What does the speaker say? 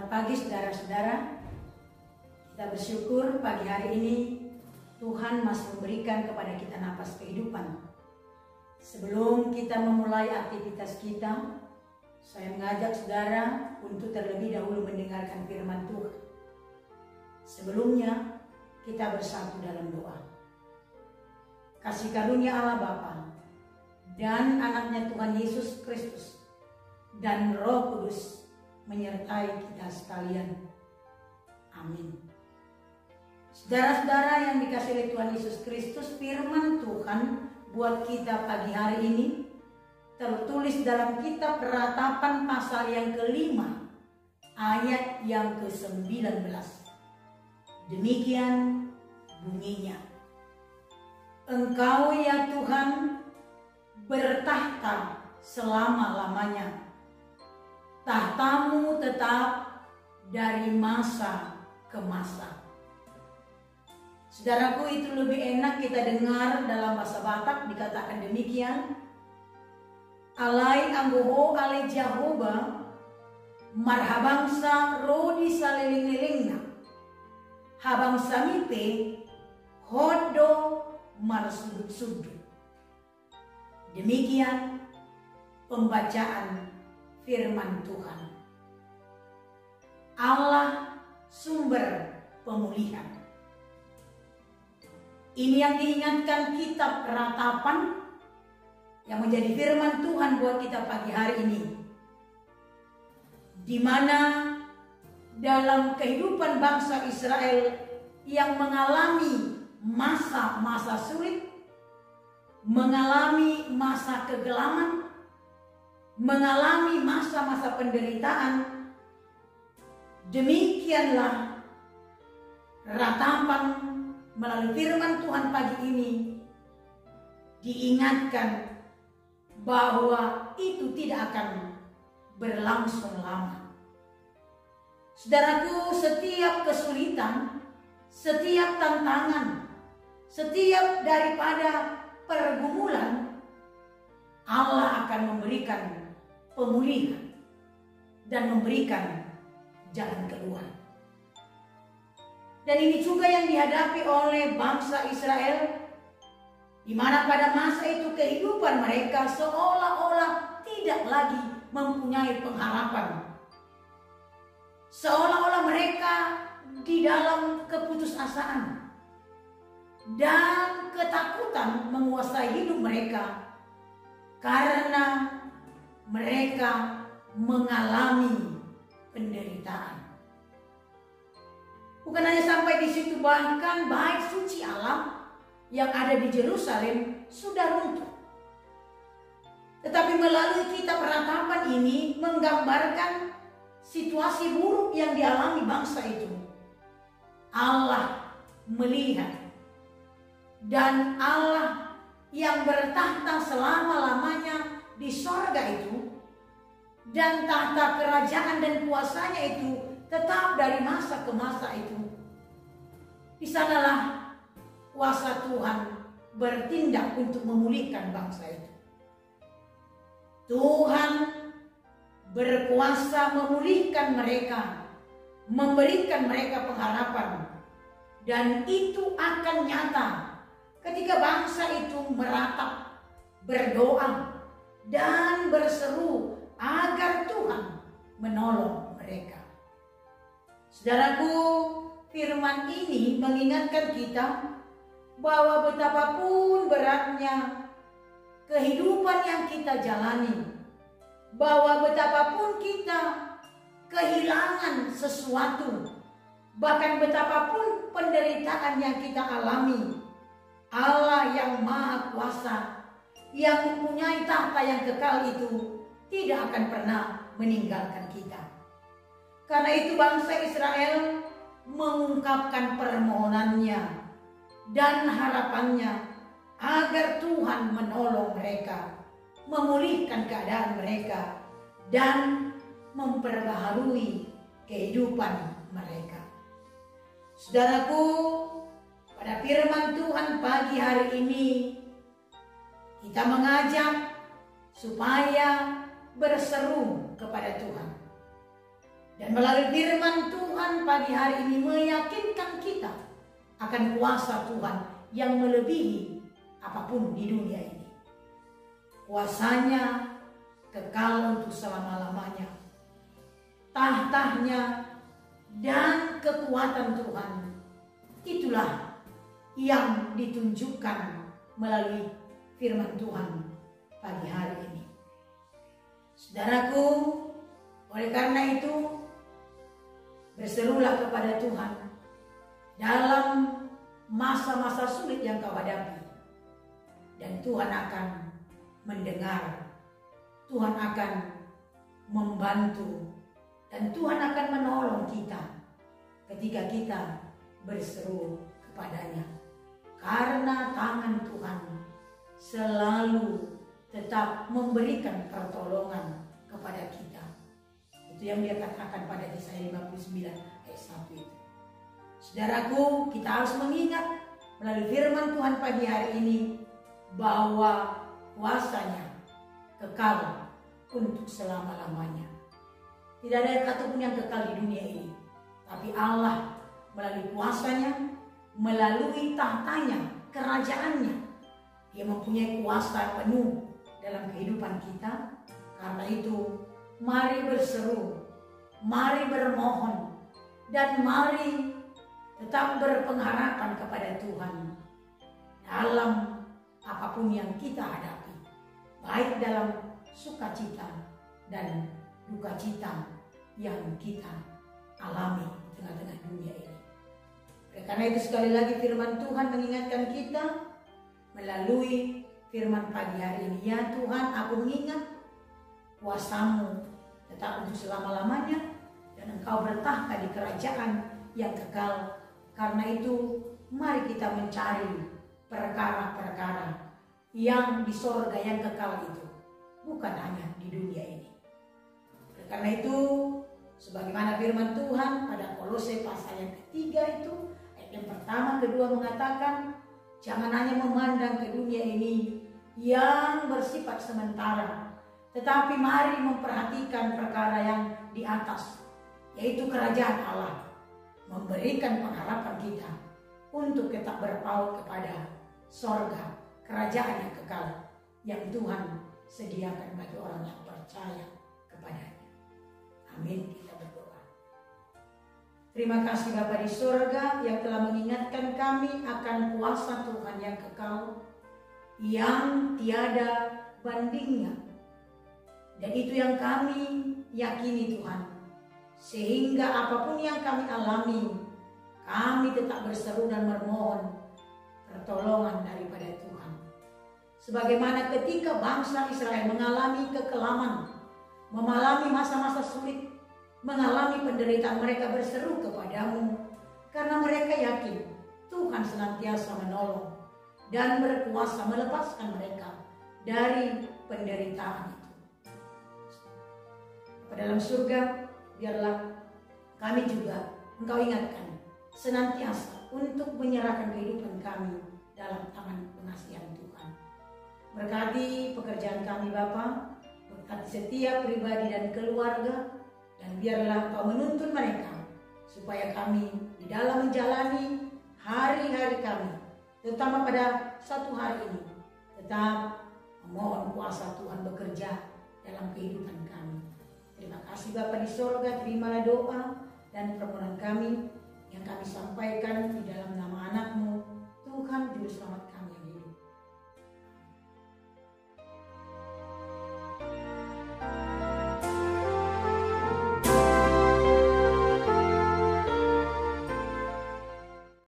Selamat pagi saudara-saudara. Kita bersyukur pagi hari ini Tuhan masih memberikan kepada kita napas kehidupan. Sebelum kita memulai aktivitas kita, saya mengajak saudara untuk terlebih dahulu mendengarkan firman Tuhan. Sebelumnya kita bersatu dalam doa. Kasih karunia Allah Bapa dan anaknya Tuhan Yesus Kristus dan Roh Kudus menyertai kita sekalian. Amin. Saudara-saudara yang dikasihi oleh Tuhan Yesus Kristus, firman Tuhan buat kita pagi hari ini tertulis dalam kitab Ratapan pasal yang kelima, ayat yang ke-19. Demikian bunyinya. Engkau ya Tuhan bertahta selama-lamanya. Tahtamu tetap dari masa ke masa. Saudaraku, itu lebih enak kita dengar dalam bahasa Batak dikatakan demikian. Alai anggoho ale Jahoba marhabangsa rodi saliling-lilingna. Habang samipe hodo marsudut-sudut. Demikian pembacaan firman Tuhan. Allah sumber pemulihan. Ini yang diingatkan kitab Ratapan yang menjadi firman Tuhan buat kita pagi hari ini. Di mana dalam kehidupan bangsa Israel yang mengalami masa-masa sulit, mengalami masa kegelaman, mengalami masa-masa penderitaan, demikianlah Ratapan melalui firman Tuhan pagi ini diingatkan bahwa itu tidak akan berlangsung lama. Saudaraku, setiap kesulitan, setiap tantangan, setiap daripada pergumulan, Allah akan memberikan pemulihan dan memberikan jalan keluar. Dan ini juga yang dihadapi oleh bangsa Israel, di mana pada masa itu kehidupan mereka seolah-olah tidak lagi mempunyai pengharapan. Seolah-olah mereka di dalam keputusasaan dan ketakutan menguasai hidup mereka karena mereka mengalami penderitaan. Bukan hanya sampai di situ, bahkan bait suci Allah yang ada di Yerusalem sudah runtuh. Tetapi melalui kitab Ratapan ini menggambarkan situasi buruk yang dialami bangsa itu. Allah melihat, dan Allah yang bertahta selama-lamanya di sorga itu, dan tahta kerajaan dan kuasanya itu tetap dari masa ke masa itu. Di sanalah kuasa Tuhan bertindak untuk memulihkan bangsa itu. Tuhan berkuasa memulihkan mereka, memberikan mereka pengharapan, dan itu akan nyata ketika bangsa itu meratap, berdoa, dan berseru agar Tuhan menolong mereka. Saudaraku, firman ini mengingatkan kita bahwa betapapun beratnya kehidupan yang kita jalani, bahwa betapapun kita kehilangan sesuatu, bahkan betapapun penderitaan yang kita alami, Allah yang Maha Kuasa, yang mempunyai tahta yang kekal itu tidak akan pernah meninggalkan kita. Karena itu bangsa Israel mengungkapkan permohonannya dan harapannya agar Tuhan menolong mereka, memulihkan keadaan mereka, dan memperbaharui kehidupan mereka. Saudaraku, pada firman Tuhan pagi hari ini kita mengajak supaya berseru kepada Tuhan. Dan melalui firman Tuhan pagi hari ini meyakinkan kita akan kuasa Tuhan yang melebihi apapun di dunia ini. Kuasanya kekal untuk selama-lamanya. Tahtanya dan kekuatan Tuhan, itulah yang ditunjukkan melalui firman Tuhan pagi hari ini. Saudaraku, oleh karena itu berserulah kepada Tuhan dalam masa-masa sulit yang kau hadapi, dan Tuhan akan mendengar, Tuhan akan membantu, dan Tuhan akan menolong kita ketika kita berseru kepadanya. Karena tangan Tuhan selalu tetap memberikan pertolongan kepada kita. Itu yang dia katakan pada Yesaya 59 ayat 1 itu. Saudaraku, kita harus mengingat melalui firman Tuhan pagi hari ini bahwa kuasanya kekal untuk selama-lamanya. Tidak ada satupun yang kekal di dunia ini, tapi Allah melalui kuasanya, melalui tahtanya, kerajaannya, dia mempunyai kuasa penuh dalam kehidupan kita. Karena itu mari berseru, mari bermohon, dan mari tetap berpengharapan kepada Tuhan dalam apapun yang kita hadapi, baik dalam sukacita dan duka cita yang kita alami di tengah-tengah dunia ini. Karena itu sekali lagi firman Tuhan mengingatkan kita melalui firman pagi hari ini. Ya Tuhan, aku mengingat kuasa-Mu tetap untuk selama-lamanya, dan Engkau bertahta di kerajaan yang kekal. Karena itu mari kita mencari perkara-perkara yang di sorga yang kekal itu, bukan hanya di dunia ini. Karena itu sebagaimana firman Tuhan pada Kolose pasal yang ketiga itu, ayat yang pertama kedua mengatakan, jangan hanya memandang ke dunia ini yang bersifat sementara, tetapi mari memperhatikan perkara yang di atas, yaitu kerajaan Allah, memberikan pengharapan kita untuk tetap berpaut kepada sorga, kerajaan yang kekal yang Tuhan sediakan bagi orang yang percaya kepadanya. Amin. Kita berdoa. Terima kasih Bapa di surga yang telah mengingatkan kami akan kuasa Tuhan yang kekal, yang tiada bandingnya. Dan itu yang kami yakini Tuhan. Sehingga apapun yang kami alami, kami tetap berseru dan memohon pertolongan daripada Tuhan. Sebagaimana ketika bangsa Israel mengalami kekelaman, mengalami masa-masa sulit, mengalami penderitaan, mereka berseru kepadamu karena mereka yakin Tuhan senantiasa menolong dan berkuasa melepaskan mereka dari penderitaan itu. Dalam surga, biarlah kami juga Engkau ingatkan senantiasa untuk menyerahkan kehidupan kami dalam tangan pengasihan Tuhan. Berkati pekerjaan kami Bapa, berkati setiap pribadi dan keluarga, dan biarlah Engkau menuntun mereka supaya kami di dalam menjalani hari-hari kami, terutama pada satu hari ini, tetap memohon kuasa Tuhan bekerja dalam kehidupan kami. Terima kasih Bapa di sorga, terimalah doa dan permohonan kami yang kami sampaikan di dalam nama anak-Mu